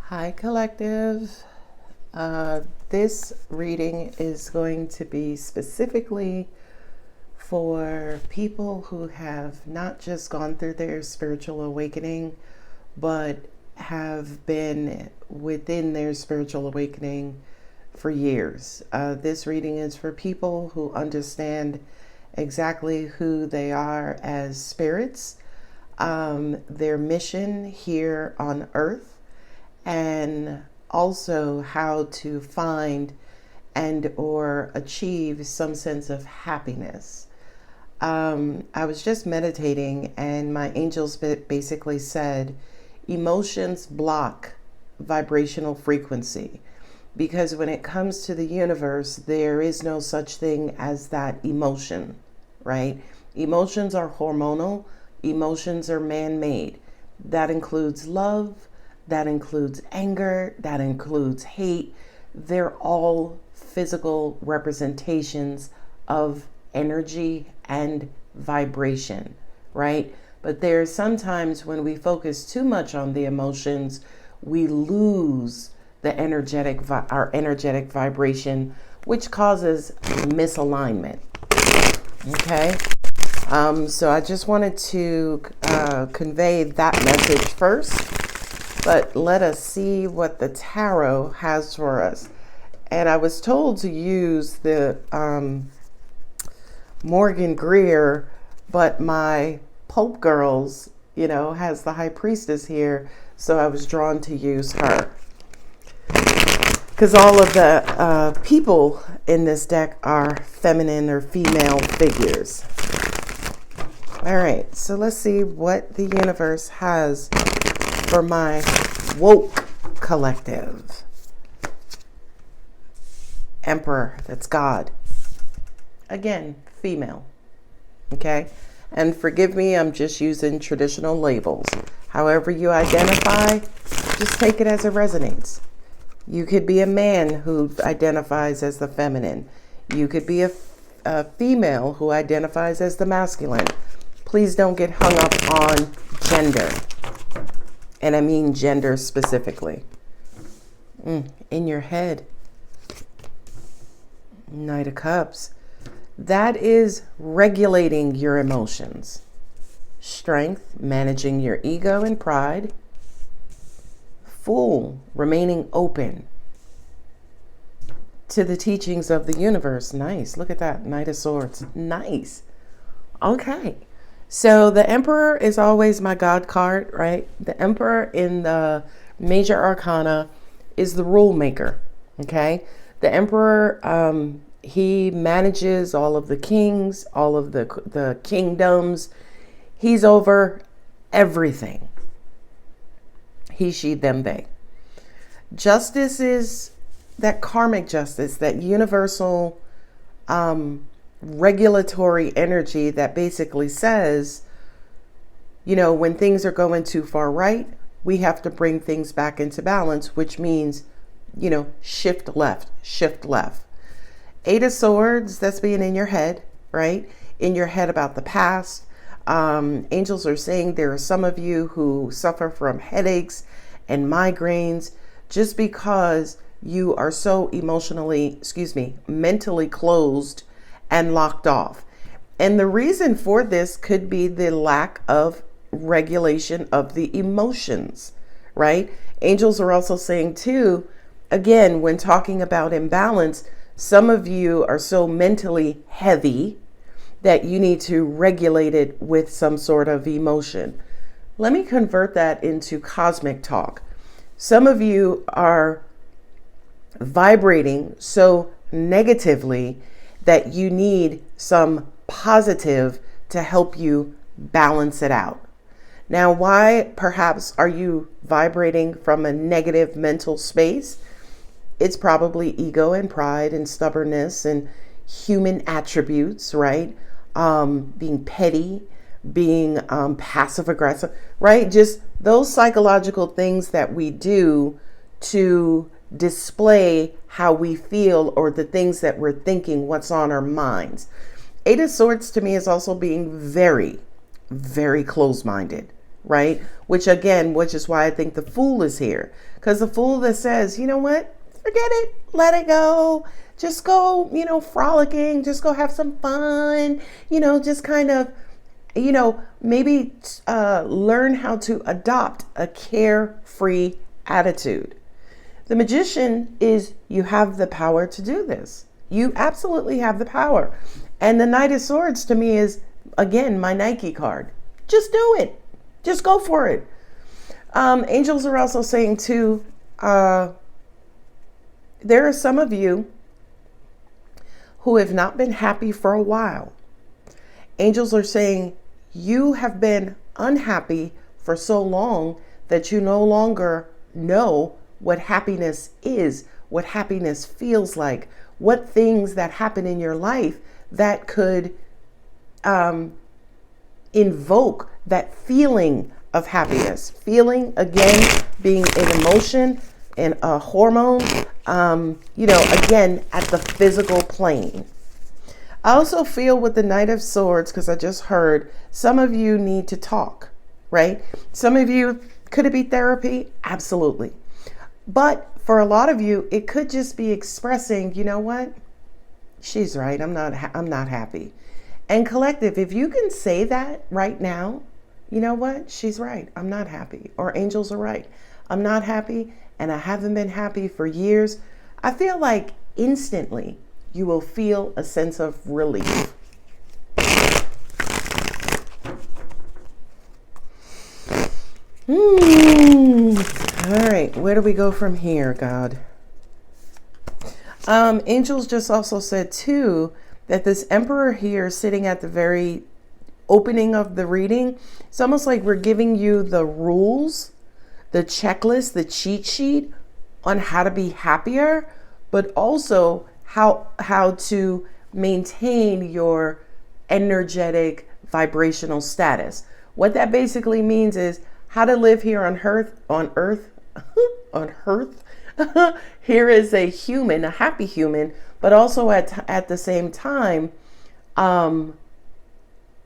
Hi, Collective. This reading is going to be specifically for people who have not just gone through their spiritual awakening, but have been within their spiritual awakening for years. This reading is for people who understand exactly who they are as spirits, their mission here on earth, and also how to find and or achieve some sense of happiness. I was just meditating and my angels basically said emotions block vibrational frequency, because when it comes to the universe, there is no such thing as that emotion, right? Emotions are hormonal, emotions are man-made. That includes love, that includes anger, that includes hate. They're all physical representations of energy and vibration, right? But there's sometimes when we focus too much on the emotions, we lose the our energetic vibration, which causes misalignment. Okay. So I just wanted to convey that message first. But let us see what the tarot has for us. And I was told to use the Morgan Greer, but my Pope Girls, has the High Priestess here. So I was drawn to use her. Because all of the people in this deck are feminine or female figures. All right, so let's see what the universe has for my woke collective. Emperor, that's God. Again, female. Okay? And forgive me, I'm just using traditional labels. However you identify, just take it as it resonates. You could be a man who identifies as the feminine. You could be a female who identifies as the masculine. Please don't get hung up on gender. And I mean gender specifically. In your head. Knight of Cups. That is regulating your emotions. Strength, managing your ego and pride. Fool, remaining open to the teachings of the universe. Nice. Look at that. Knight of Swords. Nice. Okay. So the Emperor is always my God card, right? The Emperor in the major arcana is the rule maker, okay? The Emperor, he manages all of the kings, all of the kingdoms. He's over everything. He, she, them, they. Justice is that karmic justice, that universal regulatory energy that basically says, when things are going too far right, we have to bring things back into balance, which means, shift left. Eight of Swords, that's being in your head, right? In your head about the past. Angels are saying there are some of you who suffer from headaches and migraines just because you are so mentally closed and locked off. And the reason for this could be the lack of regulation of the emotions, right? Angels are also saying too, again, when talking about imbalance, some of you are so mentally heavy that you need to regulate it with some sort of emotion. Let me convert that into cosmic talk. Some of you are vibrating so negatively that you need some positive to help you balance it out. Now, why perhaps are you vibrating from a negative mental space? It's probably ego and pride and stubbornness and human attributes, right? Being petty, being passive aggressive, right? Just those psychological things that we do to display how we feel or the things that we're thinking, what's on our minds. Eight of Swords to me is also being very, very close-minded, right? Which is why I think the Fool is here. Because the Fool that says, you know what? Forget it. Let it go. Just go, frolicking. Just go have some fun. Just kind of, maybe learn how to adopt a carefree attitude. The Magician is, you have the power to do this. You absolutely have the power. And the Knight of Swords to me is, again, my Nike card. Just do it. Just go for it. Angels are also saying too, there are some of you who have not been happy for a while. Angels are saying you have been unhappy for so long that you no longer know what happiness is, what happiness feels like, what things that happen in your life that could invoke that feeling of happiness. Feeling, again, being an emotion and a hormone, again, at the physical plane. I also feel with the Knight of Swords, because I just heard, some of you need to talk, right? Some of you, could it be therapy? Absolutely. But for a lot of you, it could just be expressing, you know what? She's right. I'm not happy. And collective, if you can say that right now, you know what? She's right. I'm not happy. Or angels are right. I'm not happy, and I haven't been happy for years. I feel like instantly you will feel a sense of relief. All right, where do we go from here, God? Angels just also said too that this Emperor here sitting at the very opening of the reading, it's almost like we're giving you the rules, the checklist, the cheat sheet on how to be happier, but also how to maintain your energetic vibrational status. What that basically means is how to live here on earth. Here is a human, a happy human, but also at the same time,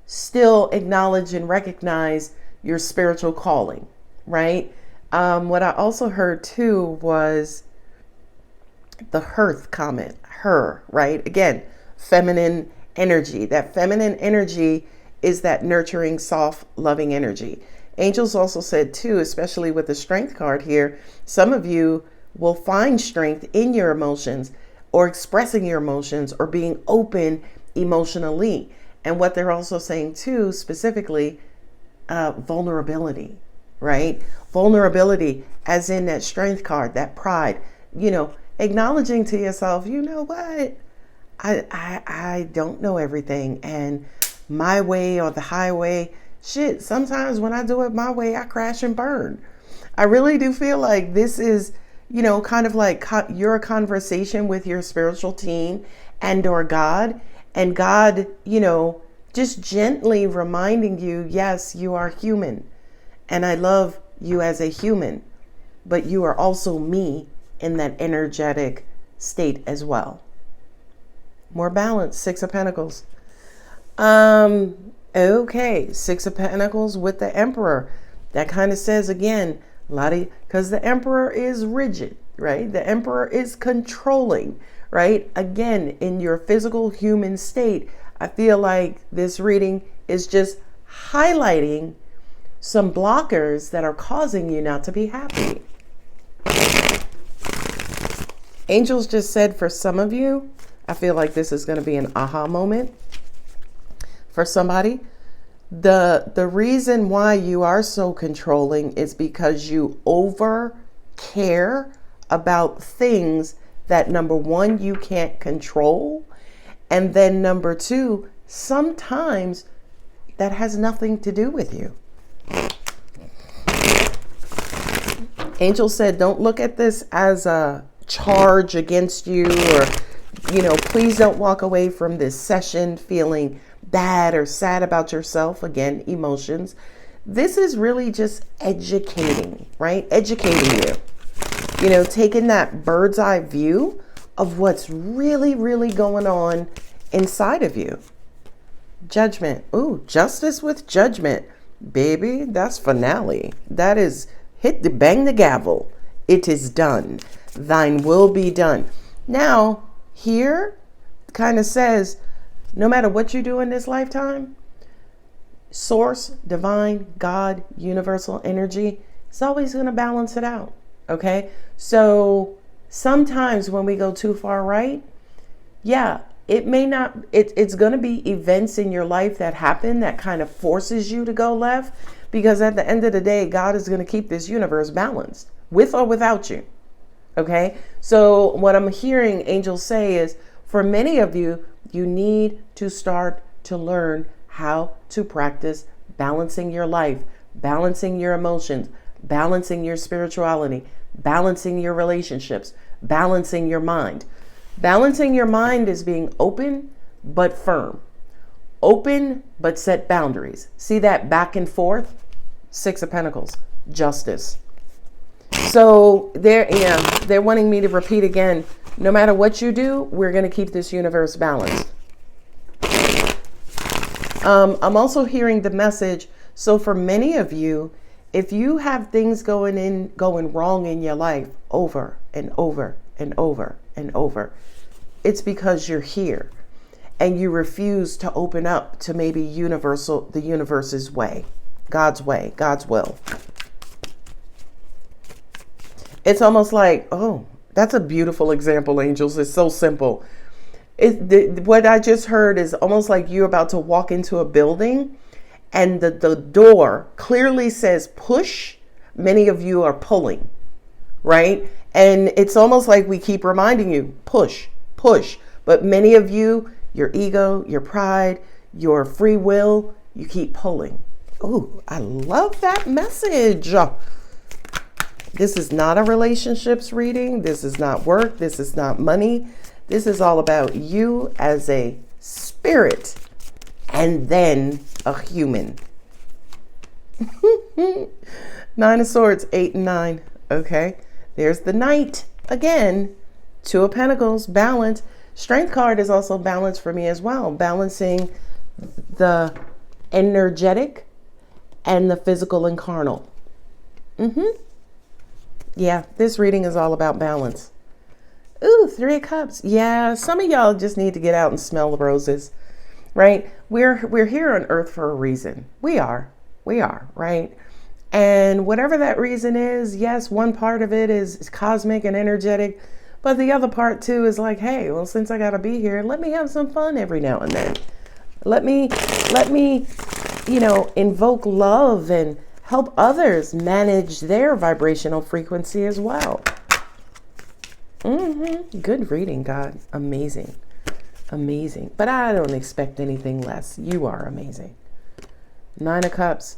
still acknowledge and recognize your spiritual calling, right? What I also heard too was the hearth comment, her, right? Again, feminine energy. That feminine energy is that nurturing, soft, loving energy. Angels also said too, especially with the Strength card here, some of you will find strength in your emotions or expressing your emotions or being open emotionally. And what they're also saying too, specifically, vulnerability, right? Vulnerability, as in that Strength card, that pride, acknowledging to yourself, you know what? I don't know everything, and my way or the highway, shit, sometimes when I do it my way, I crash and burn. I really do feel like this is, kind of like your conversation with your spiritual team and or God, and God, just gently reminding you, yes, you are human, and I love you as a human, but you are also me in that energetic state as well. More balance. Six of Pentacles. Okay, Six of Pentacles with the Emperor. That kind of says, again, because the Emperor is rigid, right? The Emperor is controlling, right? Again, in your physical human state, I feel like this reading is just highlighting some blockers that are causing you not to be happy. Angels just said for some of you, I feel like this is going to be an aha moment for somebody. The reason why you are so controlling is because you over care about things that, number one, you can't control. And then number two, sometimes that has nothing to do with you. Angel said, don't look at this as a charge against you, or, please don't walk away from this session feeling bad or sad about yourself. Again, emotions. This is really just educating, right? Educating you. Taking that bird's eye view of what's really, really going on inside of you. Judgment. Ooh, justice with judgment. baby, that's finale. That is bang the gavel. It is done. Thine will be done. Now, here kind of says, no matter what you do in this lifetime, source, divine, God, universal energy, it's always going to balance it out. Okay. So sometimes when we go too far right, yeah, it may not, it's going to be events in your life that happen that kind of forces you to go left, because at the end of the day, God is going to keep this universe balanced with or without you. Okay. So what I'm hearing angels say is, for many of you, you need to start to learn how to practice balancing your life, balancing your emotions, balancing your spirituality, balancing your relationships, balancing your mind. Balancing your mind is being open but firm. Open but set boundaries. See that back and forth? Six of Pentacles, justice. So they're wanting me to repeat again, no matter what you do, we're going to keep this universe balanced. I'm also hearing the message. So for many of you, if you have things going wrong in your life over and over and over and over, it's because you're here and you refuse to open up to maybe the universe's way, God's will. It's almost like, oh, that's a beautiful example, angels. It's so simple. What I just heard is almost like you're about to walk into a building and the door clearly says push. Many of you are pulling, right? And it's almost like we keep reminding you, push, push. But many of you, your ego, your pride, your free will, you keep pulling. Oh, I love that message. This is not a relationships reading. This is not work. This is not money. This is all about you as a spirit and then a human. Nine of Swords, 8 and 9. Okay. There's the Knight again. Two of Pentacles, balance. Strength card is also balance for me as well. Balancing the energetic and the physical and carnal. Yeah, this reading is all about balance. Ooh, 3 of Cups. Yeah, some of y'all just need to get out and smell the roses, right? We're here on earth for a reason. We are, right? And whatever that reason is, yes, one part of it is cosmic and energetic, but the other part too is like, hey, well, since I gotta be here, let me have some fun every now and then. Let me, invoke love and help others manage their vibrational frequency as well. Good reading, God. Amazing. Amazing. But I don't expect anything less. You are amazing. 9 of Cups.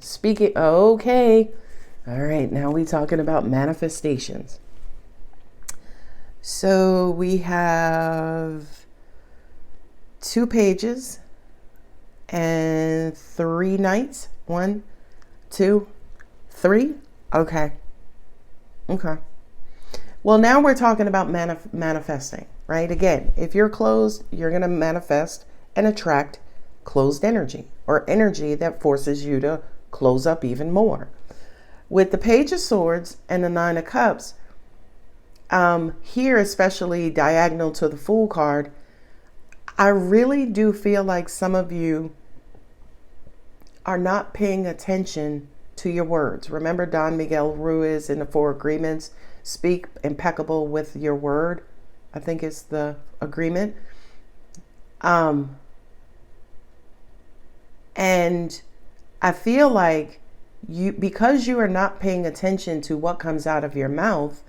Speaking. Okay. All right. Now we're talking about manifestations. So we have 2 pages and 3 knights. 1, 2, 3. Okay. Well, now we're talking about manifesting, right? Again, if you're closed, you're going to manifest and attract closed energy, or energy that forces you to close up even more. With the Page of Swords and the 9 of Cups, here, especially diagonal to the Fool card, I really do feel like some of you are not paying attention to your words. Remember Don Miguel Ruiz in the 4 Agreements? Speak impeccable with your word, I think is the agreement. And I feel like because you are not paying attention to what comes out of your mouth,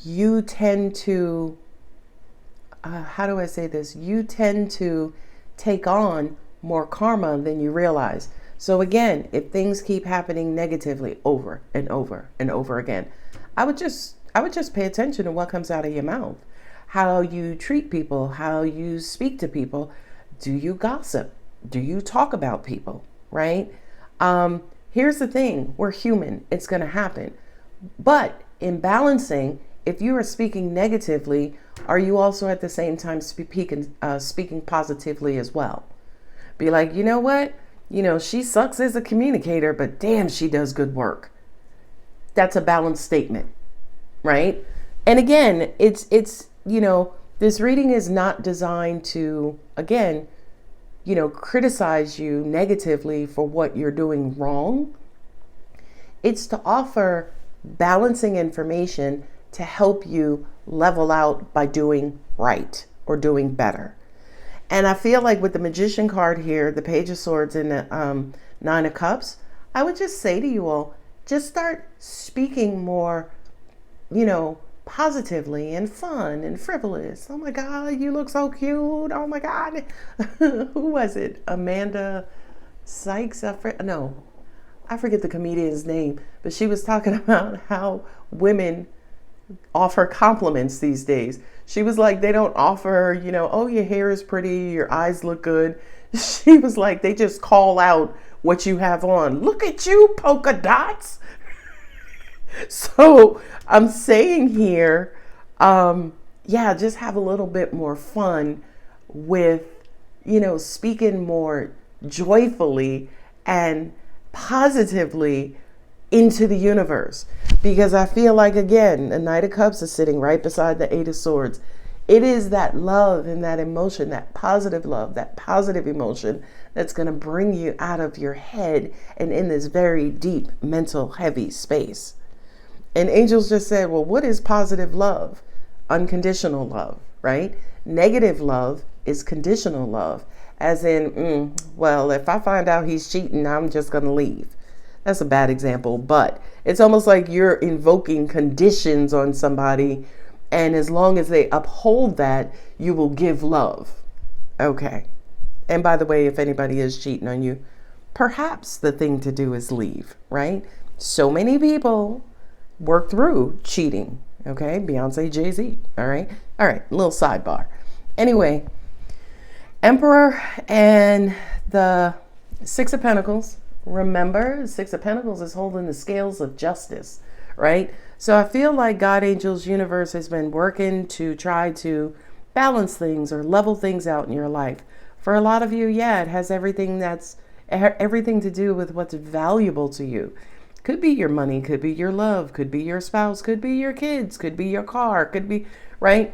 you tend to, how do I say this? You tend to take on more karma than you realize. So again, if things keep happening negatively over and over and over again, I would just pay attention to what comes out of your mouth, how you treat people, how you speak to people. Do you gossip? Do you talk about people? Right? Here's the thing. We're human. It's going to happen. But in balancing, if you are speaking negatively, are you also at the same time speaking positively as well? Be like, you know what? She sucks as a communicator, but damn, she does good work. That's a balanced statement, right? And again, it's this reading is not designed to, again, criticize you negatively for what you're doing wrong. It's to offer balancing information to help you level out by doing right or doing better. And I feel like with the Magician card here, the Page of Swords and the Nine of Cups, I would just say to you all, just start speaking more, positively and fun and frivolous. Oh my God, you look so cute. Oh my God. Who was it? Amanda Sykes? I forget the comedian's name, but she was talking about how women offer compliments these days. She was like, they don't offer, oh, your hair is pretty, your eyes look good. She was like, they just call out what you have on. Look at you, polka dots. So I'm saying here, just have a little bit more fun with, speaking more joyfully and positively into the universe. Because I feel like, again, the Knight of Cups is sitting right beside the Eight of Swords. It is that love and that emotion, that positive love, that positive emotion that's going to bring you out of your head and in this very deep, mental, heavy space. And angels just said, well, what is positive love? Unconditional love, right? Negative love is conditional love, as in, well, if I find out he's cheating, I'm just going to leave. That's a bad example, but it's almost like you're invoking conditions on somebody, and as long as they uphold that, you will give love. Okay. And by the way, if anybody is cheating on you, perhaps the thing to do is leave, right? So many people work through cheating. Okay. Beyonce, Jay-Z. All right. Little sidebar. Anyway, Emperor and the Six of Pentacles. Remember, Six of Pentacles is holding the scales of justice, right? So I feel like God, angels, universe has been working to try to balance things or level things out in your life. For a lot of you, it has everything to do with what's valuable to you. Could be your money, could be your love, could be your spouse, could be your kids, could be your car, could be, right?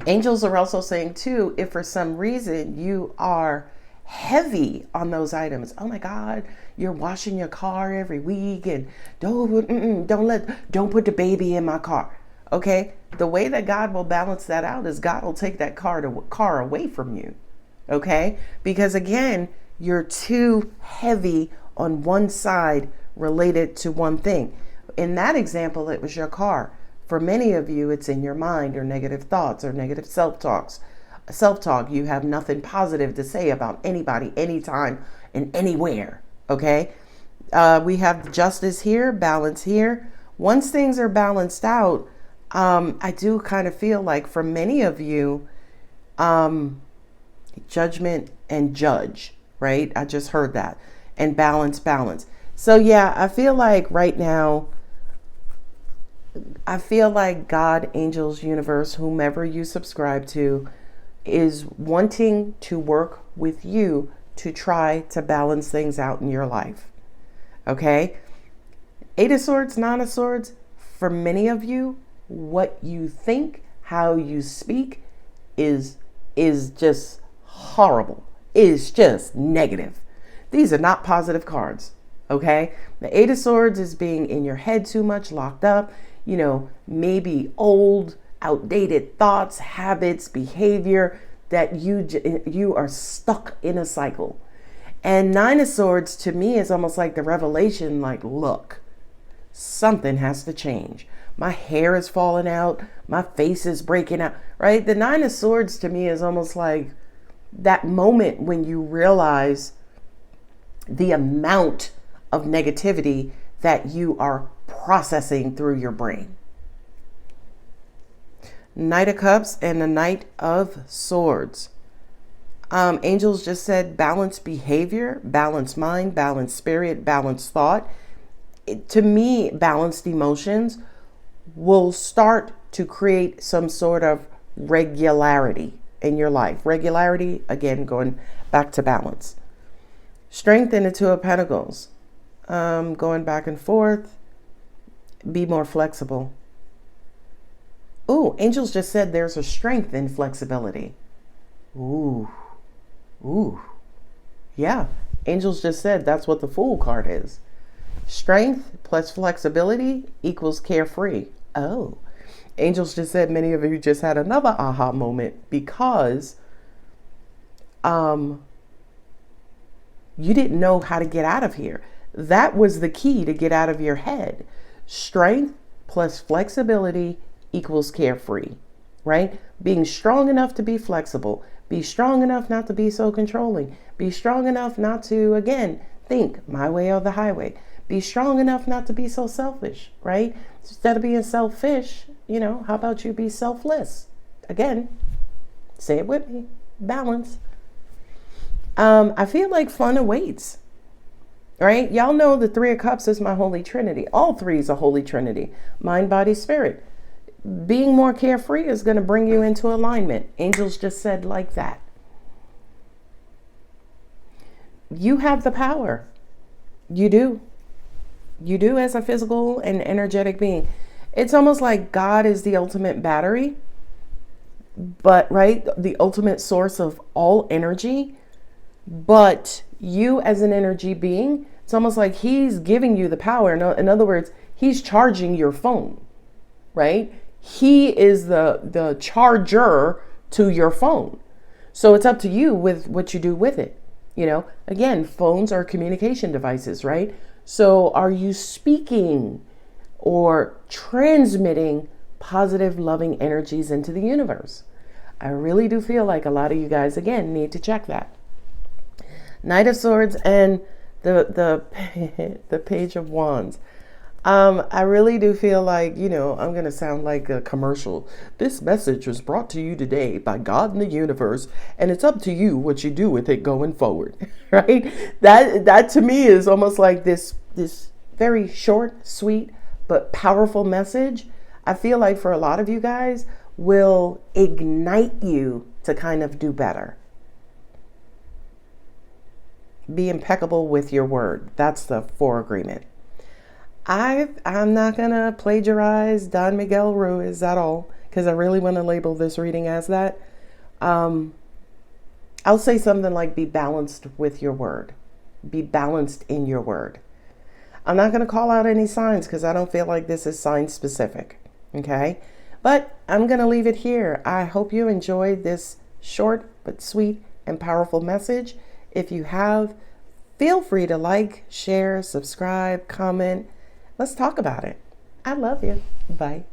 Angels are also saying too, if for some reason you are heavy on those items, oh my God, you're washing your car every week and don't put the baby in my car. Okay. The way that God will balance that out is God will take that car away from you. Okay. Because again, you're too heavy on one side related to one thing. In that example, it was your car. For many of you, it's in your mind or negative thoughts or negative self-talk. You have nothing positive to say about anybody, anytime, and anywhere. Okay. We have justice here, balance here. Once things are balanced out, I do kind of feel like for many of you, judgment and judge, right? I just heard that. And balance. So I feel like right now, God, angels, universe, whomever you subscribe to, is wanting to work with you to try to balance things out in your life. Okay? Eight of Swords, Nine of Swords, for many of you, what you think, how you speak is just horrible. Is just negative. These are not positive cards. Okay. The Eight of Swords is being in your head too much, locked up, maybe old, outdated thoughts, habits, behavior that you are stuck in a cycle. And Nine of Swords to me is almost like the revelation, like, look, something has to change. My hair is falling out. My face is breaking out, right? The Nine of Swords to me is almost like that moment when you realize the amount of negativity that you are processing through your brain. Knight of Cups and the Knight of Swords. Angels just said balanced behavior, balanced mind, balanced spirit, balanced thought. To me, balanced emotions will start to create some sort of regularity. in your life. Regularity, again, going back to balance. Strength in the Two of Pentacles. Going back and forth. Be more flexible. Ooh, angels just said there's a strength in flexibility. Ooh. Yeah, angels just said that's what the Fool card is. Strength plus flexibility equals carefree. Oh, angels just said many of you just had another aha moment because you didn't know how to get out of here. That was the key to get out of your head. Strength plus flexibility equals carefree, right? Being strong enough to be flexible. Be strong enough not to be so controlling. Be strong enough not to, again, think my way or the highway. Be strong enough not to be so selfish, right? Instead of being selfish, how about you be selfless? Again, say it with me, balance. I feel like fun awaits, right? Y'all know the Three of Cups is my Holy Trinity. All three is a Holy Trinity. Mind, body, spirit. Being more carefree is going to bring you into alignment. Angels just said like that. You have the power. You do. You do as a physical and energetic being. It's almost like God is the ultimate battery, but right, the ultimate source of all energy. But you as an energy being, it's almost like he's giving you the power. In other words, he's charging your phone, right? He is the charger to your phone. So it's up to you with what you do with it. Again, phones are communication devices, right? So are you speaking or transmitting positive, loving energies into the universe? I really do feel like a lot of you guys, again, need to check that. Knight of Swords and the Page of Wands. I really do feel like, I'm going to sound like a commercial. This message was brought to you today by God and the universe, and it's up to you what you do with it going forward, right? That to me is almost like this very short, sweet, but powerful message. I feel like for a lot of you guys will ignite you to kind of do better. Be impeccable with your word. That's the Four Agreement. I'm not going to plagiarize Don Miguel Ruiz at all, because I really want to label this reading as that. I'll say something like be balanced with your word. Be balanced in your word. I'm not going to call out any signs because I don't feel like this is sign specific. Okay. But I'm going to leave it here. I hope you enjoyed this short but sweet and powerful message. If you have, feel free to like, share, subscribe, comment. Let's talk about it. I love you. Bye.